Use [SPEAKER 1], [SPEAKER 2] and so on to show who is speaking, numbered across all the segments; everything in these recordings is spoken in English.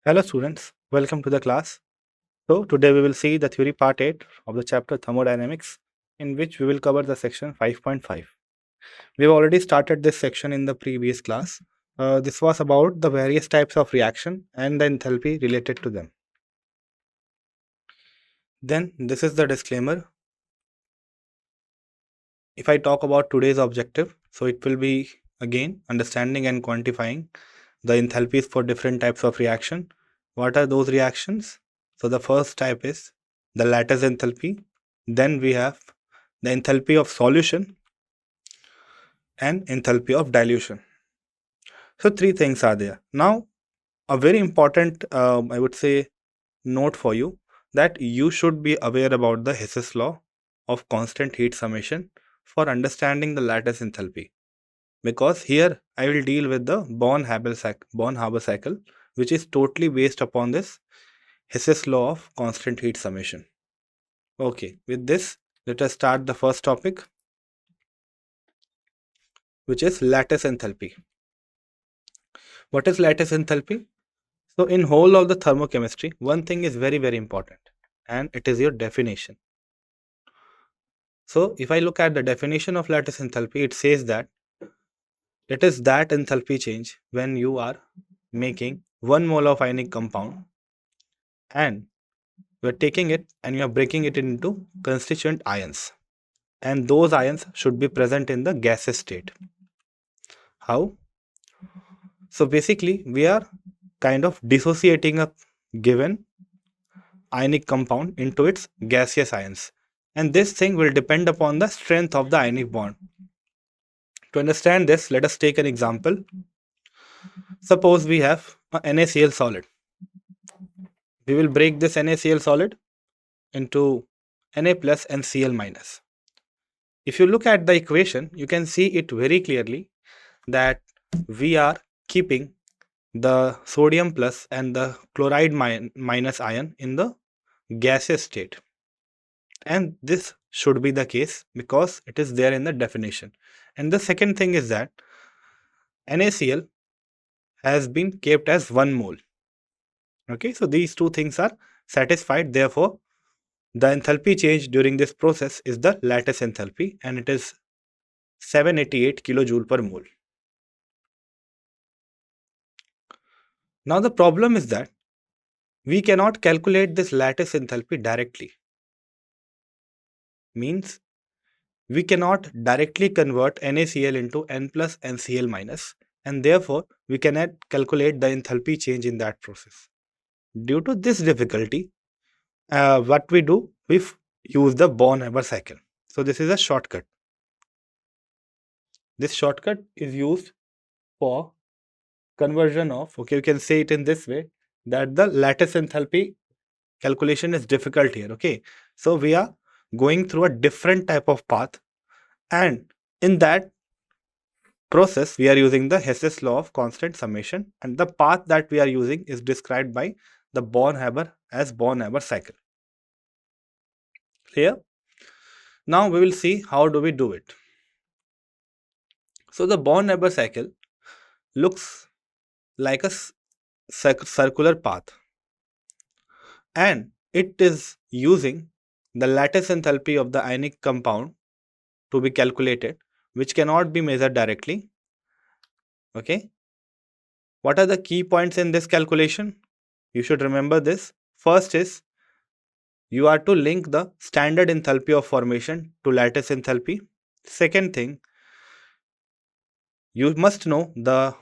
[SPEAKER 1] Hello students, welcome to the class. So today we will see the theory part 8 of the chapter Thermodynamics, in which we will cover the section 5.5. We have already started this section in the previous class. This was about the various types of reaction and the enthalpy related to them. Then this is the disclaimer. If I talk about today's objective, so it will be again understanding and quantifying the enthalpies for different types of reaction. What are those reactions? So the first type is the lattice enthalpy. Then we have the enthalpy of solution and enthalpy of dilution. So three things are there. Now, a very important, I would say, note for you that you should be aware about the Hess's law of constant heat summation for understanding the lattice enthalpy. Because here I will deal with the Born-Haber cycle, which is totally based upon this Hess's law of constant heat summation. Okay, with this, let us start the first topic, which is lattice enthalpy. What is lattice enthalpy? So in whole of the thermochemistry, one thing is very, very important, and it is your definition. So if I look at the definition of lattice enthalpy, it says that it is that enthalpy change when you are making 1 mole of ionic compound and you are taking it and you are breaking it into constituent ions, and those ions should be present in the gaseous state. How? So basically we are kind of dissociating a given ionic compound into its gaseous ions, and this thing will depend upon the strength of the ionic bond. To understand this, let us take an example. Suppose we have a NaCl solid. We will break this NaCl solid into Na plus and Cl minus. If you look at the equation, you can see it very clearly that we are keeping the sodium plus and the chloride minus ion in the gaseous state. And this should be the case because it is there in the definition. And the second thing is that NaCl has been kept as 1 mole. Okay, so these two things are satisfied. Therefore, the enthalpy change during this process is the lattice enthalpy, and it is 788 kilojoule per mole. Now the problem is that we cannot calculate this lattice enthalpy directly. Means we cannot directly convert NaCl into N plus and Cl minus, and therefore we cannot calculate the enthalpy change in that process. Due to this difficulty, what we do, we use the Born-Haber cycle. So this is a shortcut. This shortcut is used for conversion of, okay, you can say it in this way, that the lattice enthalpy calculation is difficult here. Okay, so we are going through a different type of path, and in that process we are using the Hess's law of constant summation, and the path that we are using is described by the Born-Haber as Born-Haber cycle. Clear? Now we will see how do we do it. So the Born-Haber cycle looks like a circular path, and it is using the lattice enthalpy of the ionic compound to be calculated, which cannot be measured directly. Okay, what are the key points in this calculation? You should remember this. First is you are to link the standard enthalpy of formation to lattice enthalpy. Second thing, you must know the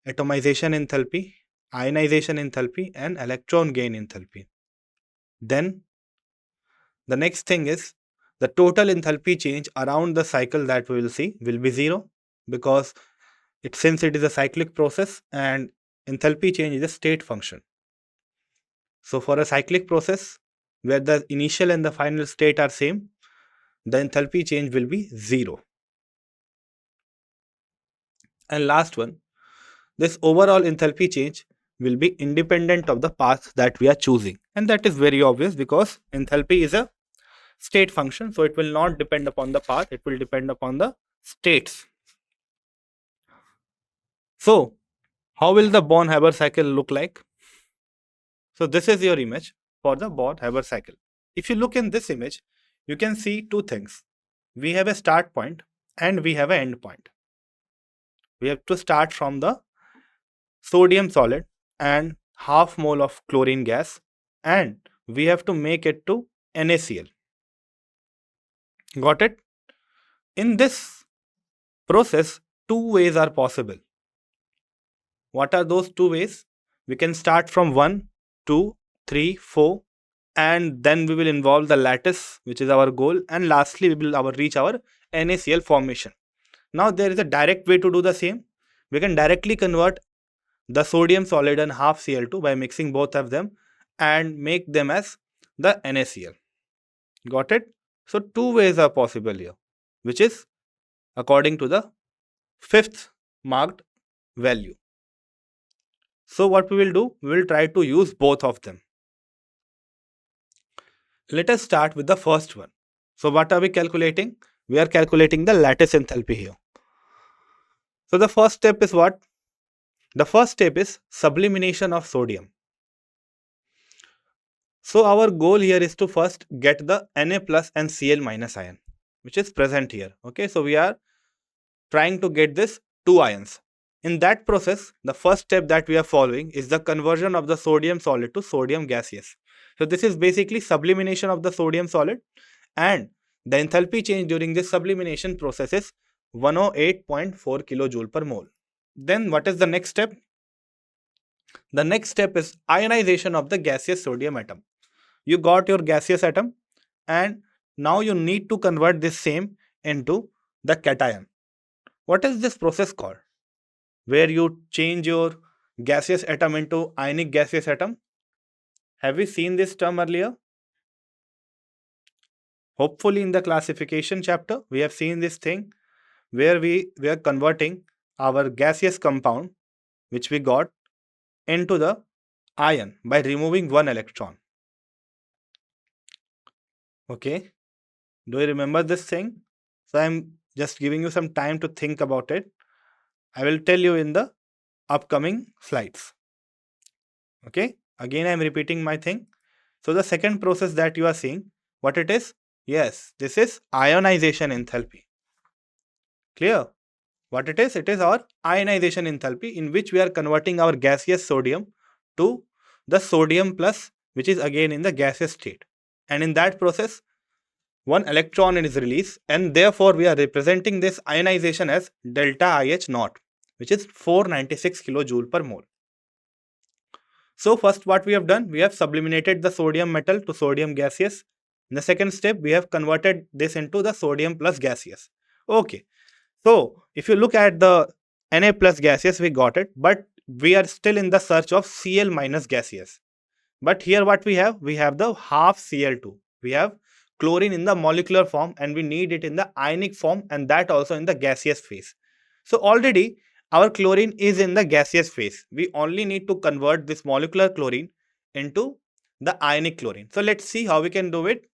[SPEAKER 1] atomization enthalpy, ionization enthalpy, and electron gain enthalpy. Then the next thing is the total enthalpy change around the cycle that we will see will be 0, because since it is a cyclic process and enthalpy change is a state function. So for a cyclic process where the initial and the final state are same, the enthalpy change will be 0. And last one, this overall enthalpy change will be independent of the path that we are choosing. And that is very obvious because enthalpy is a state function, so it will not depend upon the path, it will depend upon the states. So how will the Born-Haber cycle look like? So this is your image for the Born-Haber cycle. If you look in this image, you can see two things. We have a start point and we have an end point. We have to start from the sodium solid and half mole of chlorine gas, and we have to make it to NaCl. Got it? In this process, two ways are possible. What are those two ways? We can start from 1, 2, 3, 4, and then we will involve the lattice, which is our goal, and lastly we will reach our NaCl formation. Now there is a direct way to do the same. We can directly convert the sodium solid and half Cl2 by mixing both of them and make them as the NaCl. Got it? So two ways are possible here, which is according to the fifth marked value. So what we will do, we will try to use both of them. Let us start with the first one. So what are we calculating? We are calculating the lattice enthalpy here. So the first step is what? The first step is sublimation of sodium. So our goal here is to first get the Na plus and Cl minus ion, which is present here. Okay, so we are trying to get this two ions. In that process, the first step that we are following is the conversion of the sodium solid to sodium gaseous. So this is basically sublimation of the sodium solid, and the enthalpy change during this sublimation process is 108.4 kilojoule per mole. Then what is the next step? The next step is ionization of the gaseous sodium atom. You got your gaseous atom, and now you need to convert this same into the cation. What is this process called? Where you change your gaseous atom into ionic gaseous atom. Have we seen this term earlier? Hopefully in the classification chapter, we have seen this thing where we are converting our gaseous compound, which we got, into the ion by removing one electron. Okay, do you remember this thing? So I'm just giving you some time to think about it. I will tell you in the upcoming slides. Okay, again I'm repeating my thing. So the second process that you are seeing, what it is? Yes, this is ionization enthalpy. Clear? What it is? It is our ionization enthalpy, in which we are converting our gaseous sodium to the sodium plus, which is again in the gaseous state. And in that process, one electron is released, and therefore we are representing this ionization as delta IH naught, which is 496 kilojoule per mole. So first what we have done, we have sublimated the sodium metal to sodium gaseous. In the second step, we have converted this into the sodium plus gaseous. Okay, so if you look at the Na plus gaseous, we got it, but we are still in the search of Cl minus gaseous. But here what we have the half Cl2. We have chlorine in the molecular form, and we need it in the ionic form, and that also in the gaseous phase. So already our chlorine is in the gaseous phase. We only need to convert this molecular chlorine into the ionic chlorine. So let's see how we can do it.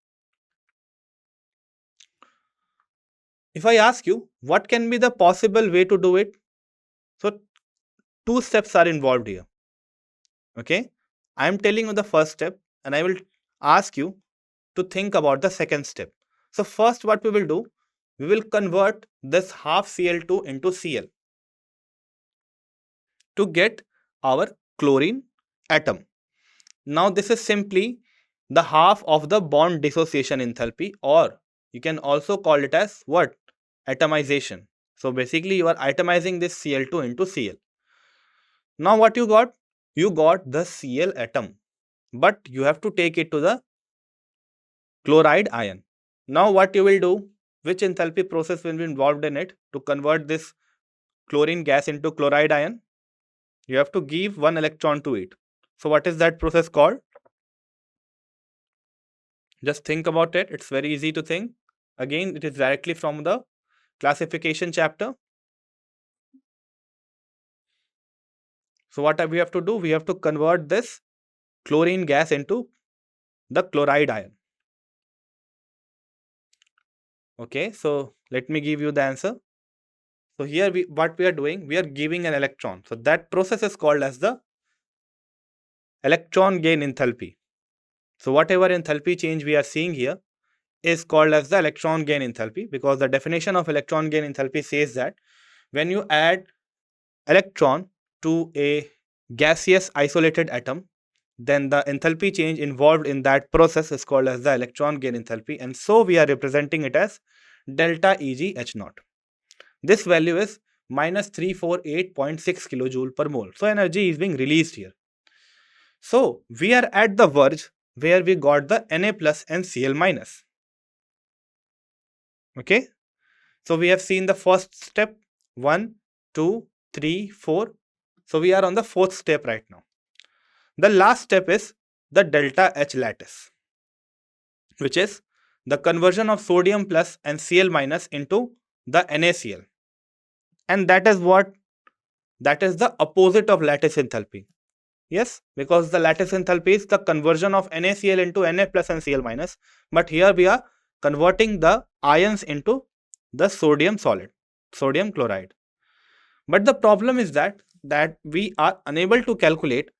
[SPEAKER 1] If I ask you, what can be the possible way to do it? So two steps are involved here. Okay, I am telling you the first step, and I will ask you to think about the second step. So first what we will do, we will convert this half Cl2 into Cl to get our chlorine atom. Now this is simply the half of the bond dissociation enthalpy, or you can also call it as what? Atomization. So basically you are atomizing this Cl2 into Cl. Now what you got? You got the Cl atom, but you have to take it to the chloride ion. Now what you will do? Which enthalpy process will be involved in it to convert this chlorine gas into chloride ion? You have to give one electron to it. So what is that process called? Just think about it. It's very easy to think. Again, it is directly from the classification chapter. So what we have to do? We have to convert this chlorine gas into the chloride ion. Okay, so let me give you the answer. So here what we are doing, we are giving an electron. So that process is called as the electron gain enthalpy. So whatever enthalpy change we are seeing here is called as the electron gain enthalpy, because the definition of electron gain enthalpy says that when you add electron to a gaseous isolated atom, then the enthalpy change involved in that process is called as the electron gain enthalpy, and so we are representing it as delta Eg H naught. This value is minus 348.6 kilojoule per mole. So energy is being released here. So we are at the verge where we got the Na plus and Cl minus. Okay. So we have seen the first step, 1, 2, 3, 4. So we are on the fourth step right now. The last step is the delta H lattice, which is the conversion of sodium plus and Cl minus into the NaCl. And that is the opposite of lattice enthalpy. Yes, because the lattice enthalpy is the conversion of NaCl into Na plus and Cl minus. But here we are converting the ions into the sodium solid, sodium chloride. But the problem is that we are unable to calculate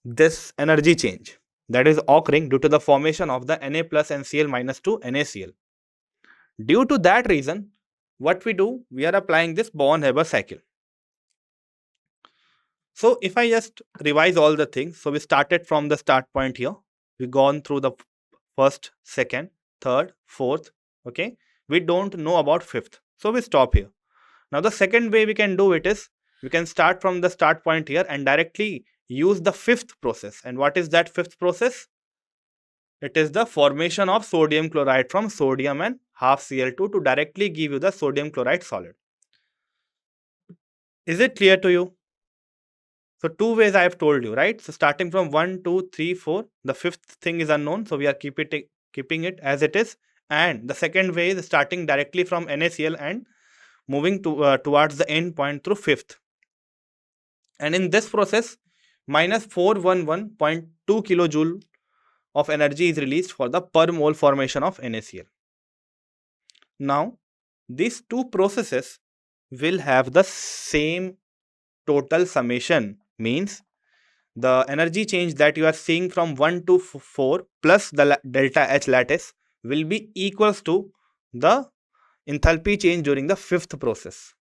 [SPEAKER 1] this energy change that is occurring due to the formation of the Na plus and Cl minus to NaCl. Due to that reason, what we do, we are applying this Born-Haber cycle. So if I just revise all the things, so we started from the start point here. We've gone through the first, second, third, fourth. Okay. We don't know about fifth. So we stop here. Now the second way we can do it is, we can start from the start point here and directly use the fifth process. And what is that fifth process? It is the formation of sodium chloride from sodium and half Cl2 to directly give you the sodium chloride solid. Is it clear to you? So two ways I have told you, right? So starting from 1, 2, 3, 4, the fifth thing is unknown. So we are keeping it as it is. And the second way is starting directly from NaCl and moving towards the end point through fifth. And in this process, minus 411.2 kilojoule of energy is released for the per mole formation of NaCl. Now, these two processes will have the same total summation, means the energy change that you are seeing from 1 to 4 plus the delta H lattice will be equals to the enthalpy change during the fifth process,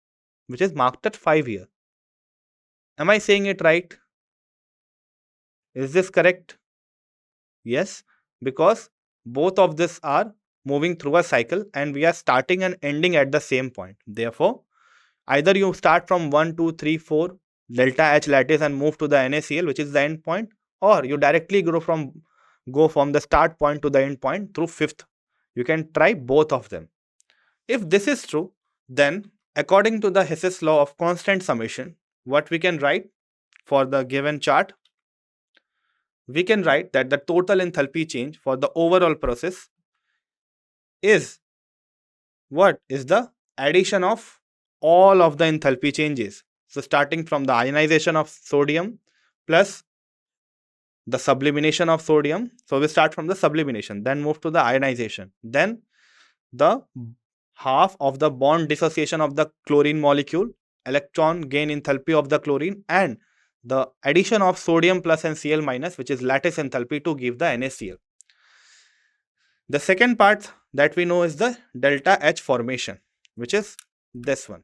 [SPEAKER 1] which is marked at 5 here. Am I saying it right? Is this correct? Yes, because both of this are moving through a cycle and we are starting and ending at the same point. Therefore, either you start from 1, 2, 3, 4 delta H lattice and move to the NaCl, which is the end point, or you directly go from the start point to the end point through fifth. You can try both of them. If this is true, then according to the Hess's law of constant summation, what we can write for the given chart, we can write that the total enthalpy change for the overall process is what is the addition of all of the enthalpy changes. So starting from the ionization of sodium plus the sublimation of sodium. So we start from the sublimation, then move to the ionization, then the half of the bond dissociation of the chlorine molecule, electron gain enthalpy of the chlorine, and the addition of sodium plus and Cl minus, which is lattice enthalpy, to give the NaCl. The second part that we know is the delta H formation, which is this one.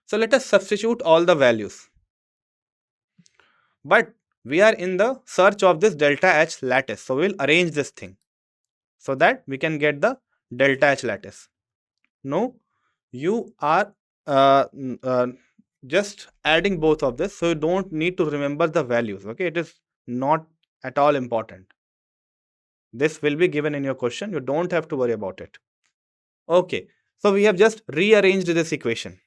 [SPEAKER 1] So let us substitute all the values. But we are in the search of this delta H lattice. So we will arrange this thing so that we can get the delta H lattice. No, you are just adding both of this. So you don't need to remember the values. Okay, it is not at all important. This will be given in your question. You don't have to worry about it. Okay, so we have just rearranged this equation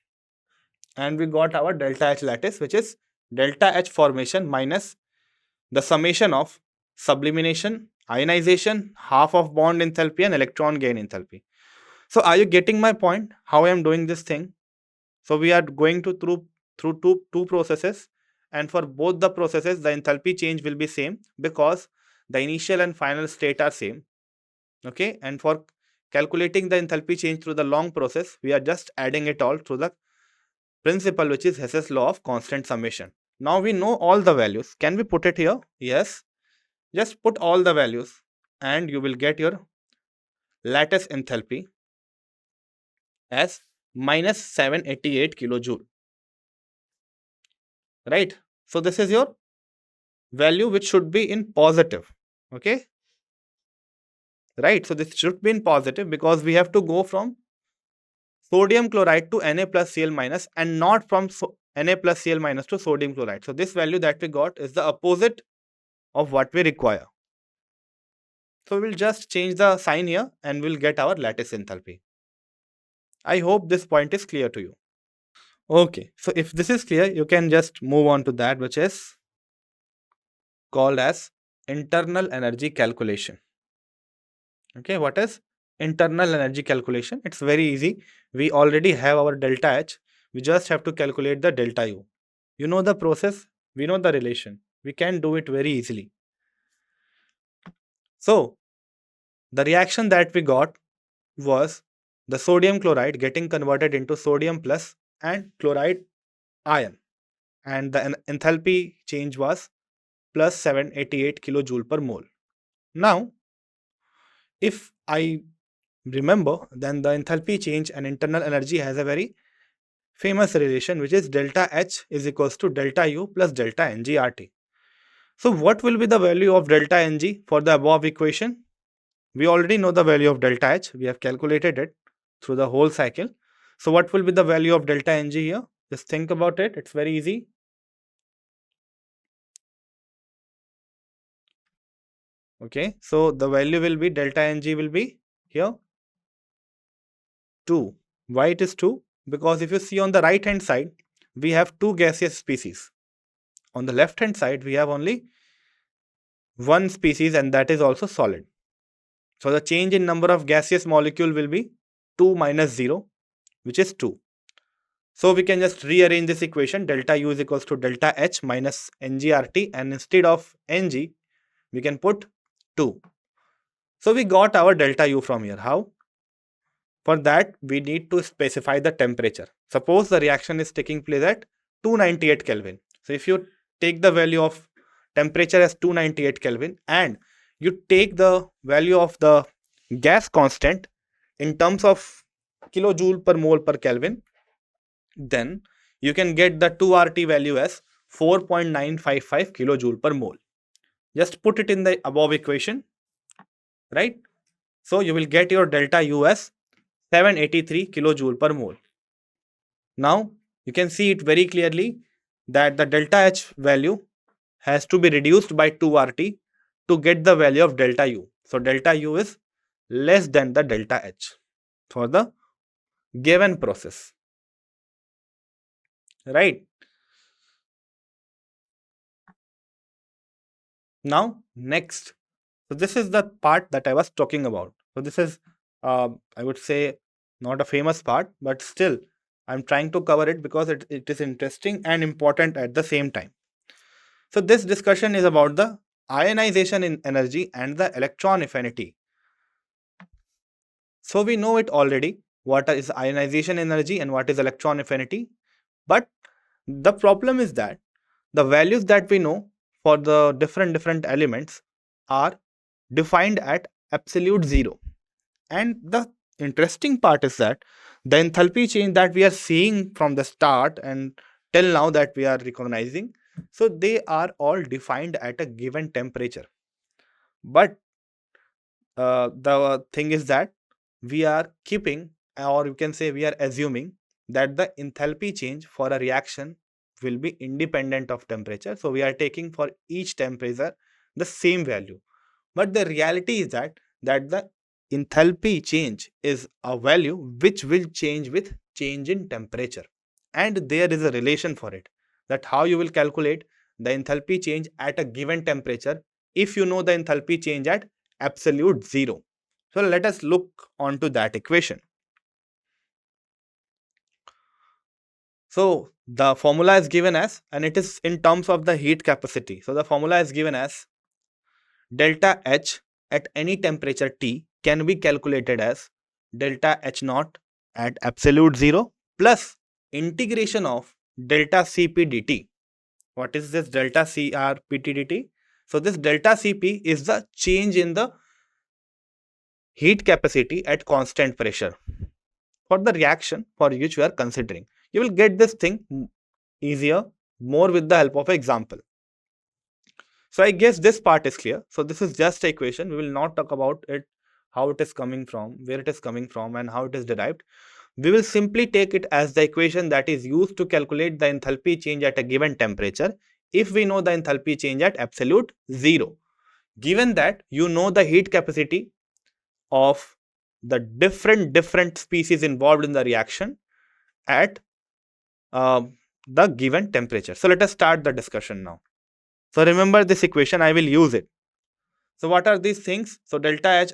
[SPEAKER 1] and we got our delta H lattice, which is delta H formation minus the summation of sublimation, ionization, half of bond enthalpy, and electron gain enthalpy. So are you getting my point? How I am doing this thing? So we are going through two processes, and for both the processes the enthalpy change will be same because the initial and final state are same. Okay, and for calculating the enthalpy change through the long process, we are just adding it all through the principle, which is Hess's law of constant summation. Now we know all the values. Can we put it here? Yes. Just put all the values and you will get your lattice enthalpy as minus 788 kilojoule. Right? So this is your value which should be in positive. Okay? Right? So this should be in positive because we have to go from sodium chloride to Na plus Cl minus and not from Na plus Cl minus to sodium chloride. So this value that we got is the opposite of what we require. So we'll just change the sign here and we'll get our lattice enthalpy. I hope this point is clear to you. Okay, so if this is clear, you can just move on to that which is called as internal energy calculation. Okay, what is internal energy calculation? It's very easy. We already have our delta H. We just have to calculate the delta U. You know the process, we know the relation. We can do it very easily. So, the reaction that we got was the sodium chloride getting converted into sodium plus and chloride ion. And the enthalpy change was plus 788 kilojoule per mole. Now, if I remember, then the enthalpy change and internal energy has a very famous relation which is delta H is equals to delta U plus delta Ng RT. So what will be the value of delta Ng for the above equation? We already know the value of delta H. We have calculated it through the whole cycle. So what will be the value of delta Ng here? Just think about it. It's very easy. Okay. So the value will be delta Ng will be here 2. Why it is 2? Because if you see on the right hand side, we have two gaseous species. On the left hand side, we have only one species and that is also solid. So the change in number of gaseous molecule will be 2 minus 0, which is 2. So we can just rearrange this equation. Delta U is equals to delta H minus NgRT, and instead of Ng, we can put 2. So we got our delta U from here. How? For that, we need to specify the temperature. Suppose the reaction is taking place at 298 Kelvin. So if you take the value of temperature as 298 Kelvin and you take the value of the gas constant in terms of kilojoule per mole per Kelvin, then you can get the 2RT value as 4.955 kilojoule per mole. Just put it in the above equation, right? So you will get your delta U as 783 kilojoule per mole. Now you can see it very clearly that the delta H value has to be reduced by 2RT to get the value of delta U. So delta U is less than the delta H for the given process, right? Now next, so this is the part that I was talking about. So this is I would say not a famous part, but still I'm trying to cover it because it is interesting and important at the same time. So this discussion is about the ionization in energy and the electron affinity. So we know it already, what is ionization energy and what is electron affinity. But the problem is that the values that we know for the different elements are defined at absolute zero. And the interesting part is that the enthalpy change that we are seeing from the start and till now that we are recognizing, so they are all defined at a given temperature. But the thing is that we are keeping, or you can say we are assuming, that the enthalpy change for a reaction will be independent of temperature. So we are taking for each temperature the same value. But the reality is that the enthalpy change is a value which will change with change in temperature. And there is a relation for it, that how you will calculate the enthalpy change at a given temperature if you know the enthalpy change at absolute zero. So let us look onto that equation. So the formula is given as, and it is in terms of the heat capacity. So the formula is given as delta H at any temperature T can be calculated as delta H naught at absolute zero plus integration of delta Cp dt. What is this delta CRPTDT? So this delta Cp is the change in the heat capacity at constant pressure for the reaction for which we are considering. You will get this thing easier more with the help of an example. So I guess this part is clear. So this is just an equation. We will not talk about it, how it is coming from, where it is coming from, and how it is derived. We will simply take it as the equation that is used to calculate the enthalpy change at a given temperature if we know the enthalpy change at absolute zero. Given that you know the heat capacity of the different species involved in the reaction at the given temperature. So let us start the discussion now. So remember this equation, I will use it. So what are these things? So delta H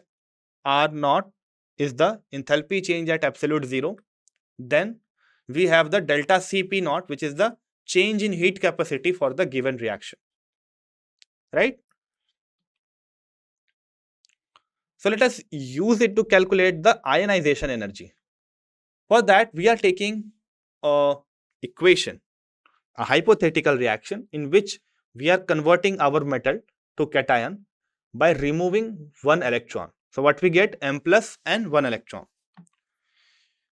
[SPEAKER 1] R naught is the enthalpy change at absolute zero. Then we have the delta Cp naught, which is the change in heat capacity for the given reaction, right? So let us use it to calculate the ionization energy. For that, we are taking a equation, a hypothetical reaction in which we are converting our metal to cation by removing one electron. So what we get? M plus and one electron.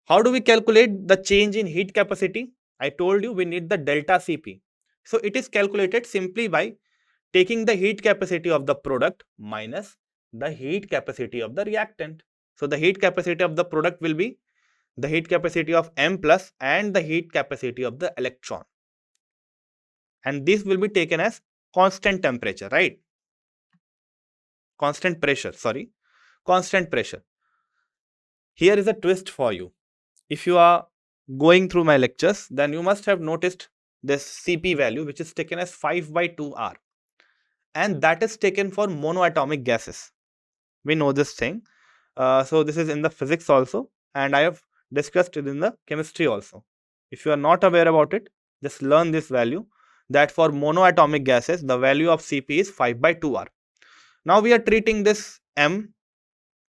[SPEAKER 1] How do we calculate the change in heat capacity? I told you we need the delta Cp. So it is calculated simply by taking the heat capacity of the product minus the heat capacity of the reactant. So the heat capacity of the product will be the heat capacity of M plus and the heat capacity of the electron. And this will be taken as constant temperature, right? Constant pressure, sorry. Constant pressure. Here is a twist for you. If you are going through my lectures, then you must have noticed this Cp value, which is taken as 5 by 2R. And that is taken for monoatomic gases. We know this thing. So this is in the physics also, and I have discussed it in the chemistry also. If you are not aware about it, just learn this value, that for monoatomic gases, the value of Cp is 5 by 2R. Now we are treating this M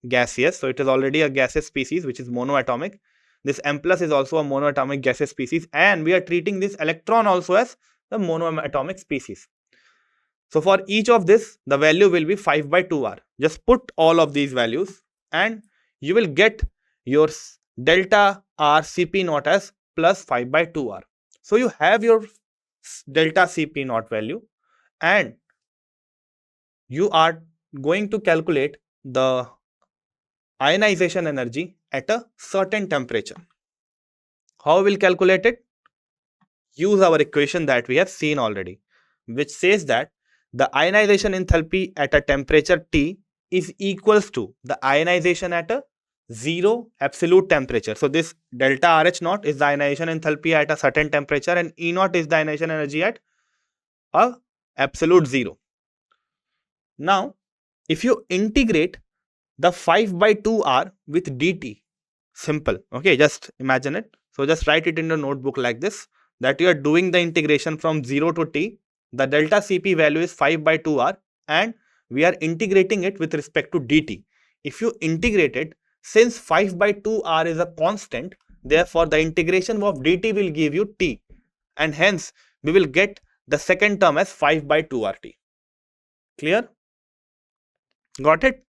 [SPEAKER 1] gaseous, so it is already a gaseous species which is monoatomic. This M plus is also a monoatomic gaseous species, and we are treating this electron also as the monoatomic species. So for each of this, the value will be 5 by 2R. Just put all of these values and you will get your delta R Cp naught as plus 5 by 2R. So you have your delta Cp naught value, and you are going to calculate the ionization energy at a certain temperature. How we will calculate it? Use our equation that we have seen already, which says that the ionization enthalpy at a temperature T is equals to the ionization at a zero absolute temperature. So this delta RH naught is the ionization enthalpy at a certain temperature, and E naught is the ionization energy at a absolute zero. Now, if you integrate the 5 by 2R with dt, simple, okay, just imagine it. So just write it in your notebook like this, that you are doing the integration from 0 to t. The delta Cp value is 5 by 2R, and we are integrating it with respect to dt. If you integrate it, since 5 by 2R is a constant, therefore the integration of dt will give you t, and hence we will get the second term as 5 by 2RT. Clear? Got it?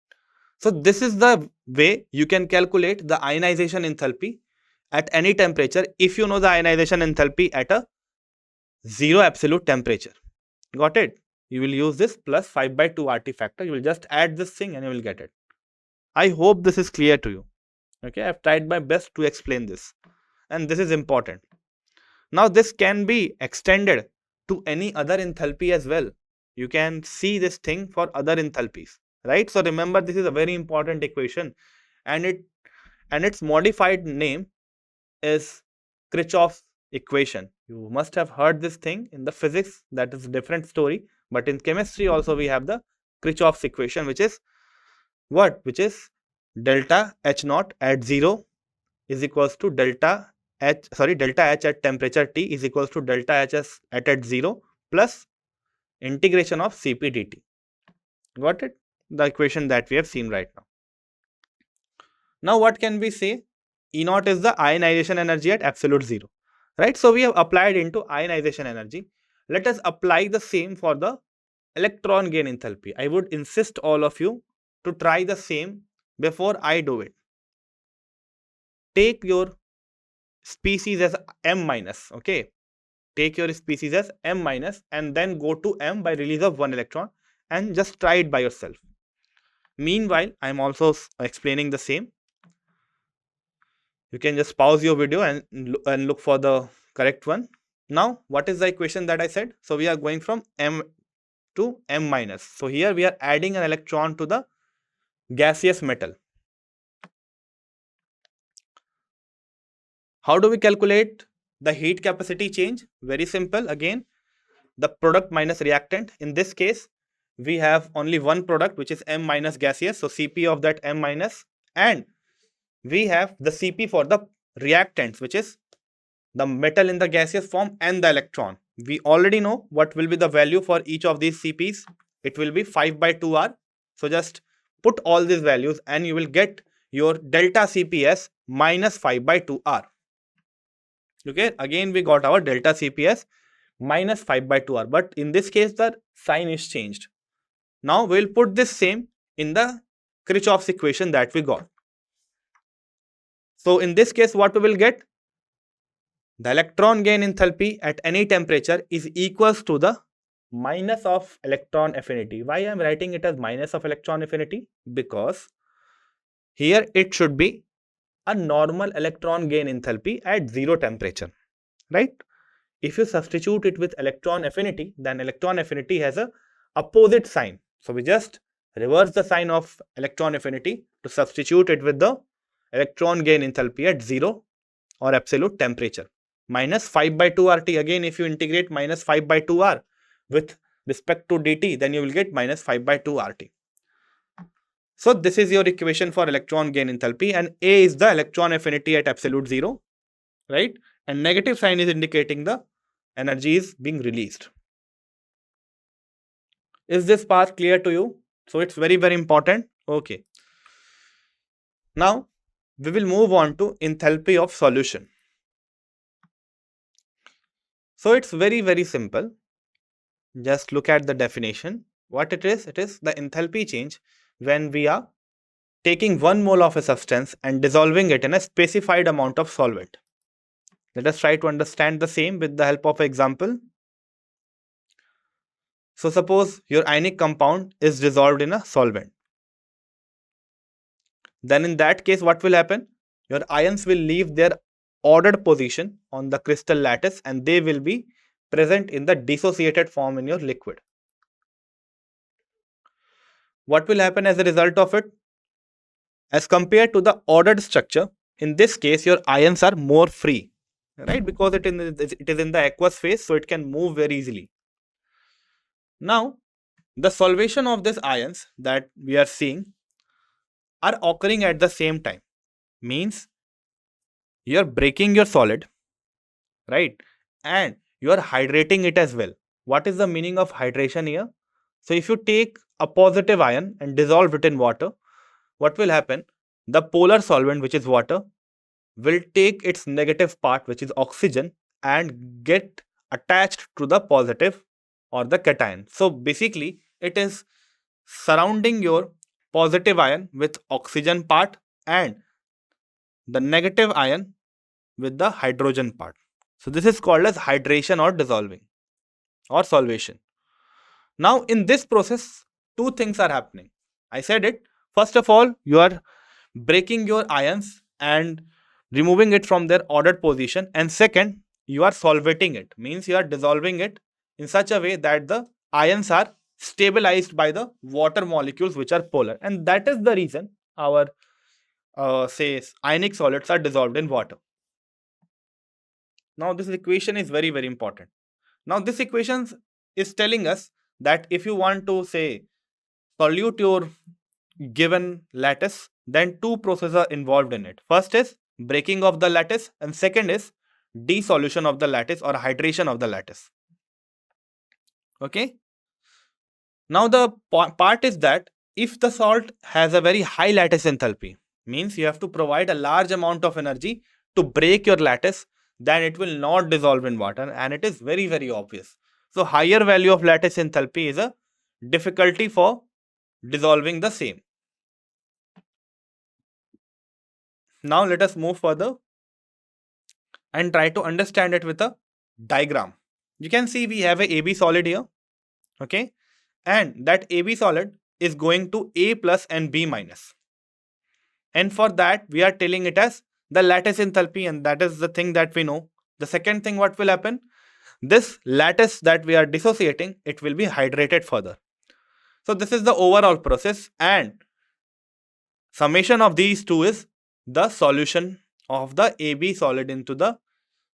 [SPEAKER 1] So this is the way you can calculate the ionization enthalpy at any temperature if you know the ionization enthalpy at a zero absolute temperature. Got it? You will use this plus 5 by 2 RT factor. You will just add this thing and you will get it. I hope this is clear to you. Okay, I have tried my best to explain this, and this is important. Now this can be extended to any other enthalpy as well. You can see this thing for other enthalpies, right? So remember, this is a very important equation, and its modified name is Kirchhoff's equation. You must have heard this thing in the physics, that is a different story, but in chemistry also we have the Kirchhoff's equation, which is what? Which is delta H naught at 0 is equals to delta H at temperature T is equals to delta H at 0 plus integration of Cp dt. Got it? The equation that we have seen right now. Now what can we say? E naught is the ionization energy at absolute zero, right? So we have applied into ionization energy. let us apply the same for the electron gain enthalpy. I would insist all of you to try the same before I do it. Take your species as m minus, okay? Take your species as m minus and then go to m by release of one electron and just try it by yourself. Meanwhile, I am also explaining the same. You can just pause your video and look for the correct one. Now, what is the equation that I said? So we are going from m to m minus. So here we are adding an electron to the gaseous metal. How do we calculate the heat capacity change? Very simple. Again, the product minus reactant. In this case, we have only one product, which is m minus gaseous. So Cp of that m minus, and we have the Cp for the reactants, which is the metal in the gaseous form and the electron. We already know what will be the value for each of these Cps. It will be 5 by 2R. So just put all these values and you will get your delta Cps minus 5 by 2R. Okay, again we got our delta Cps minus 5 by 2R, but in this case the sign is changed. Now we will put this same in the Kirchhoff's equation that we got. So in this case, what we will get? The electron gain enthalpy at any temperature is equals to the minus of electron affinity. Why I am writing it as minus of electron affinity? Because here it should be a normal electron gain enthalpy at 0 temperature, right? If you substitute it with electron affinity, then electron affinity has a opposite sign. So we just reverse the sign of electron affinity to substitute it with the electron gain enthalpy at 0 or absolute temperature. Minus 5 by 2 RT. Again, if you integrate minus 5 by 2 R with respect to dt, then you will get minus 5 by 2 RT. So this is your equation for electron gain enthalpy, and A is the electron affinity at absolute 0, right? And negative sign is indicating the energy is being released. Is this part clear to you? So it's very, very important. Okay. Now we will move on to enthalpy of solution. So it's very, very simple. Just look at the definition. What it is the enthalpy change when we are taking 1 mole of a substance and dissolving it in a specified amount of solvent. Let us try to understand the same with the help of an example. So suppose your ionic compound is dissolved in a solvent. Then in that case, what will happen? Your ions will leave their ordered position on the crystal lattice and they will be present in the dissociated form in your liquid. What will happen as a result of it? As compared to the ordered structure, in this case your ions are more free, right? Because it is in the aqueous phase, so it can move very easily. Now, the solvation of these ions that we are seeing are occurring at the same time. Means you are breaking your solid, right? And you are hydrating it as well. What is the meaning of hydration here? So if you take a positive ion and dissolve it in water, what will happen? The polar solvent, which is water, will take its negative part, which is oxygen, and get attached to the positive or the cation. So basically it is surrounding your positive ion with oxygen part and the negative ion with the hydrogen part. So this is called as hydration or dissolving or solvation. Now in this process, two things are happening. I said it. First of all, you are breaking your ions and removing it from their ordered position, and second, you are solvating it. Means you are dissolving it in such a way that the ions are stabilized by the water molecules which are polar, and that is the reason our ionic solids are dissolved in water. Now this equation is very, very important. Now this equation is telling us that if you want to solute your given lattice, then two processes are involved in it. First is breaking of the lattice and second is dissolution of the lattice or hydration of the lattice. Okay. Now the part is that if the salt has a very high lattice enthalpy, means you have to provide a large amount of energy to break your lattice, then it will not dissolve in water, and it is very, very obvious. So higher value of lattice enthalpy is a difficulty for dissolving the same. Now let us move further and try to understand it with a diagram. You can see we have a AB solid here, okay, and that AB solid is going to A plus and B minus. And for that, we are telling it as the lattice enthalpy, and that is the thing that we know. The second thing, what will happen? This lattice that we are dissociating, it will be hydrated further. So this is the overall process, and summation of these two is the solution of the AB solid into the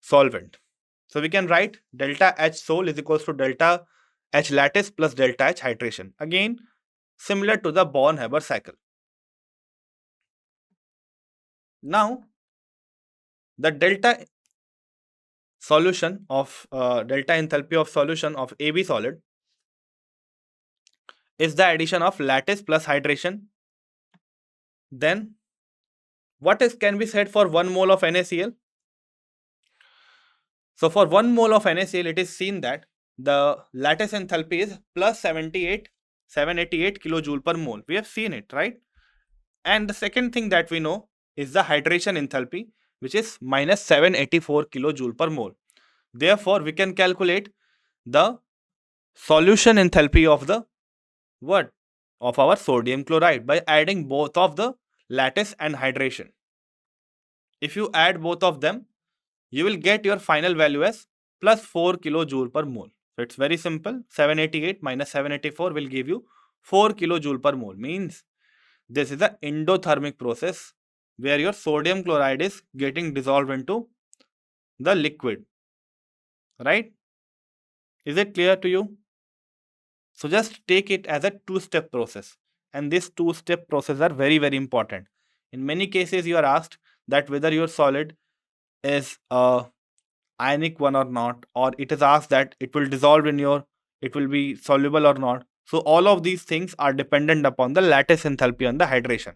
[SPEAKER 1] solvent. So we can write delta H sol is equals to delta H lattice plus delta H hydration. Again, similar to the Born-Haber cycle. Now, the delta solution of delta enthalpy of solution of AB solid is the addition of lattice plus hydration. Then, what is can be said for 1 mole of NaCl? So for 1 mole of NaCl, it is seen that the lattice enthalpy is plus 788 kilojoule per mole. We have seen it, right? And the second thing that we know is the hydration enthalpy, which is minus 784 kilojoule per mole. Therefore, we can calculate the solution enthalpy of the what? Of our sodium chloride by adding both of the lattice and hydration. If you add both of them, you will get your final value as plus 4 kilojoule per mole. So it's very simple. 788 minus 784 will give you 4 kilojoule per mole. Means this is an endothermic process where your sodium chloride is getting dissolved into the liquid. Right? Is it clear to you? So just take it as a two-step process. And this two-step process are very, very important. In many cases, you are asked that whether your solid is a ionic one or not, or it is asked that it will dissolve in your, it will be soluble or not. So all of these things are dependent upon the lattice enthalpy and the hydration.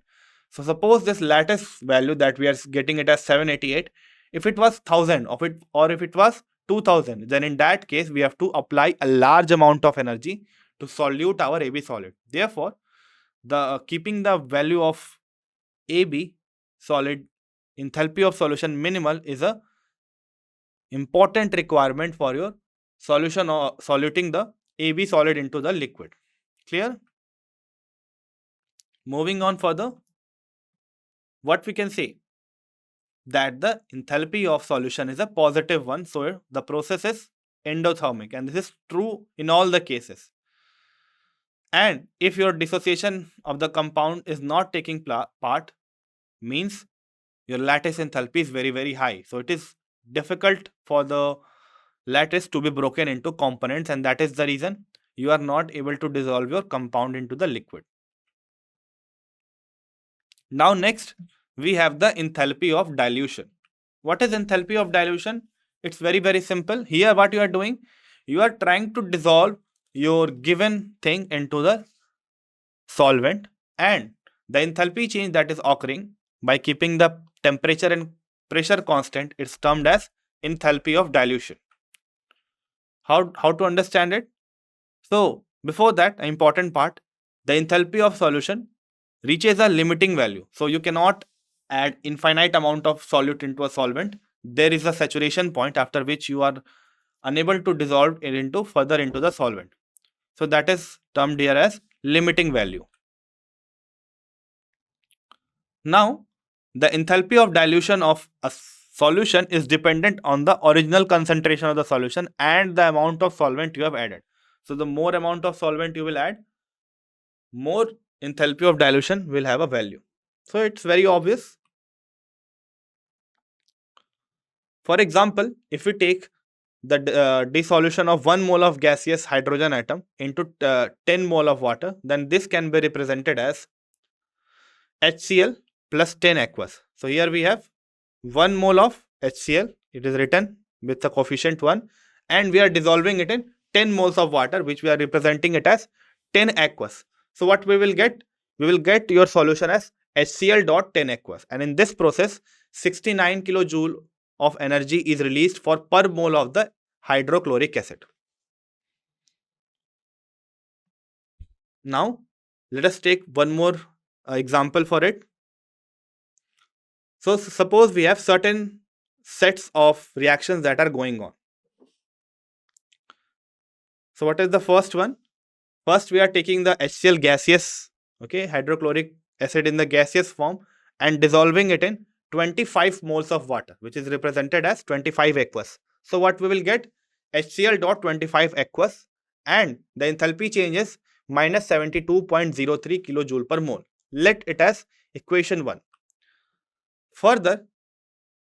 [SPEAKER 1] So suppose this lattice value that we are getting it as 788, if it was 1000 of it, or if it was 2000, then in that case we have to apply a large amount of energy to solute our AB solid. Therefore, the keeping the value of AB solid enthalpy of solution minimal is a important requirement for your solution or soluting the AB solid into the liquid. Clear? Moving on further, what we can say that the enthalpy of solution is a positive one, so the process is endothermic, and this is true in all the cases. And if your dissociation of the compound is not taking part, means your lattice enthalpy is very, very high. So it is difficult for the lattice to be broken into components, and that is the reason you are not able to dissolve your compound into the liquid. Now next, we have the enthalpy of dilution. What is enthalpy of dilution? It's very, very simple. Here what you are doing, you are trying to dissolve your given thing into the solvent, and the enthalpy change that is occurring by keeping the temperature and pressure constant is termed as enthalpy of dilution. How to understand it? So before that, an important part, the enthalpy of solution reaches a limiting value. So you cannot add infinite amount of solute into a solvent. There is a saturation point after which you are unable to dissolve it into further into the solvent. So that is termed here as limiting value. Now, the enthalpy of dilution of a solution is dependent on the original concentration of the solution and the amount of solvent you have added. So the more amount of solvent you will add, more enthalpy of dilution will have a value. So it's very obvious. For example, if we take the dissolution of 1 mole of gaseous hydrogen atom into 10 mole of water, then this can be represented as HCl plus 10 aqueous. So here we have 1 mole of HCl, it is written with the coefficient 1, and we are dissolving it in 10 moles of water, which we are representing it as 10 aqueous. So what we will get? We will get your solution as HCl dot 10 aqueous, and in this process 69 kilojoule of energy is released for per mole of the hydrochloric acid. Now, let us take one more example for it. So, suppose we have certain sets of reactions that are going on. So, what is the first one? First, we are taking the HCl gaseous, okay, hydrochloric acid in the gaseous form and dissolving it in 25 moles of water, which is represented as 25 aqueous. So, what we will get? HCl dot 25 aqueous, and the enthalpy change is minus 72.03 kilojoule per mole. Let it as equation 1. Further,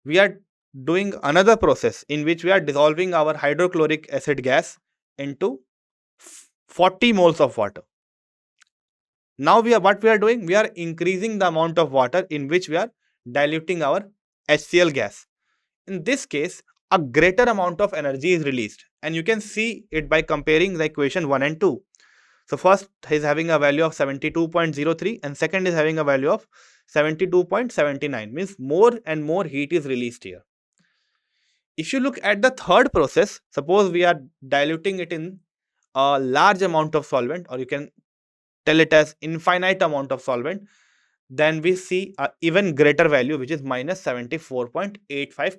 [SPEAKER 1] we are doing another process in which we are dissolving our hydrochloric acid gas into 40 moles of water. Now what we are doing? We are increasing the amount of water in which we are diluting our HCl gas. In this case, a greater amount of energy is released, and you can see it by comparing the equation 1 and 2. So first is having a value of 72.03 and second is having a value of 72.79, means more and more heat is released here. If you look at the third process, suppose we are diluting it in a large amount of solvent, or you can tell it as infinite amount of solvent, then we see an even greater value, which is minus 74.85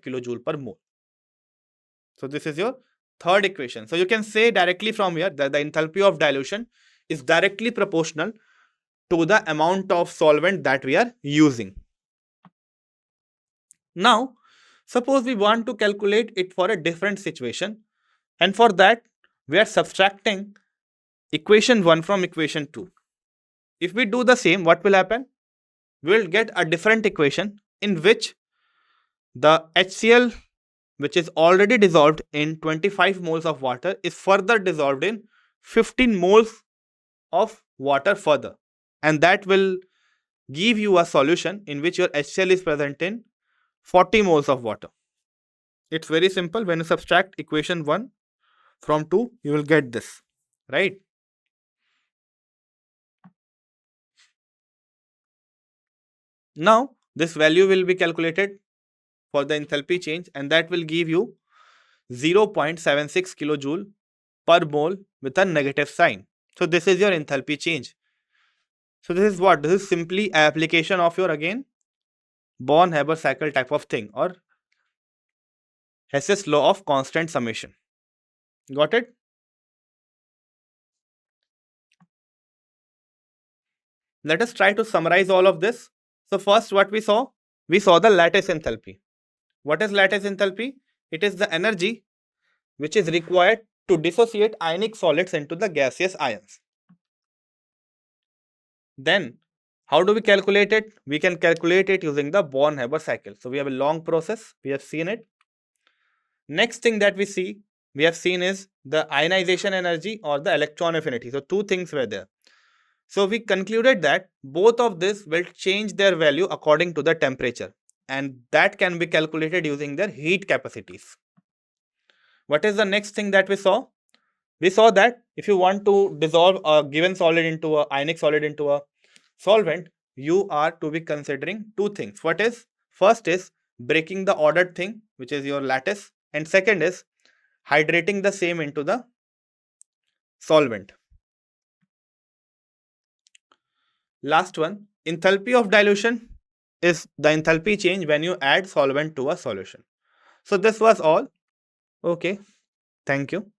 [SPEAKER 1] kilojoule per mole. So this is your third equation. So you can say directly from here that the enthalpy of dilution is directly proportional to the amount of solvent that we are using. Now, suppose we want to calculate it for a different situation, and for that we are subtracting equation 1 from equation 2. If we do the same, what will happen? We will get a different equation in which the HCl, which is already dissolved in 25 moles of water, is further dissolved in 15 moles of water further, and that will give you a solution in which your HCl is present in 40 moles of water. It's very simple. When you subtract equation 1 from 2, you will get this, right? Now, this value will be calculated for the enthalpy change, and that will give you 0.76 kilojoule per mole with a negative sign. So this is your enthalpy change. So this is what? This is simply application of your, again, Born-Haber cycle type of thing, or Hess's law of constant summation. Got it? Let us try to summarize all of this. So first, what we saw? We saw the lattice enthalpy. What is lattice enthalpy? It is the energy which is required to dissociate ionic solids into the gaseous ions. Then, how do we calculate it? We can calculate it using the Born-Haber cycle. So we have a long process. We have seen it. Next thing that we have seen is the ionization energy or the electron affinity. So two things were there. So we concluded that both of this will change their value according to the temperature, and that can be calculated using their heat capacities. What is the next thing that we saw? We saw that if you want to dissolve a given solid into a ionic solid into a solvent, you are to be considering two things. What is? First is breaking the ordered thing, which is your lattice, and second is hydrating the same into the solvent. Last one, enthalpy of dilution is the enthalpy change when you add solvent to a solution. So this was all. Okay, thank you.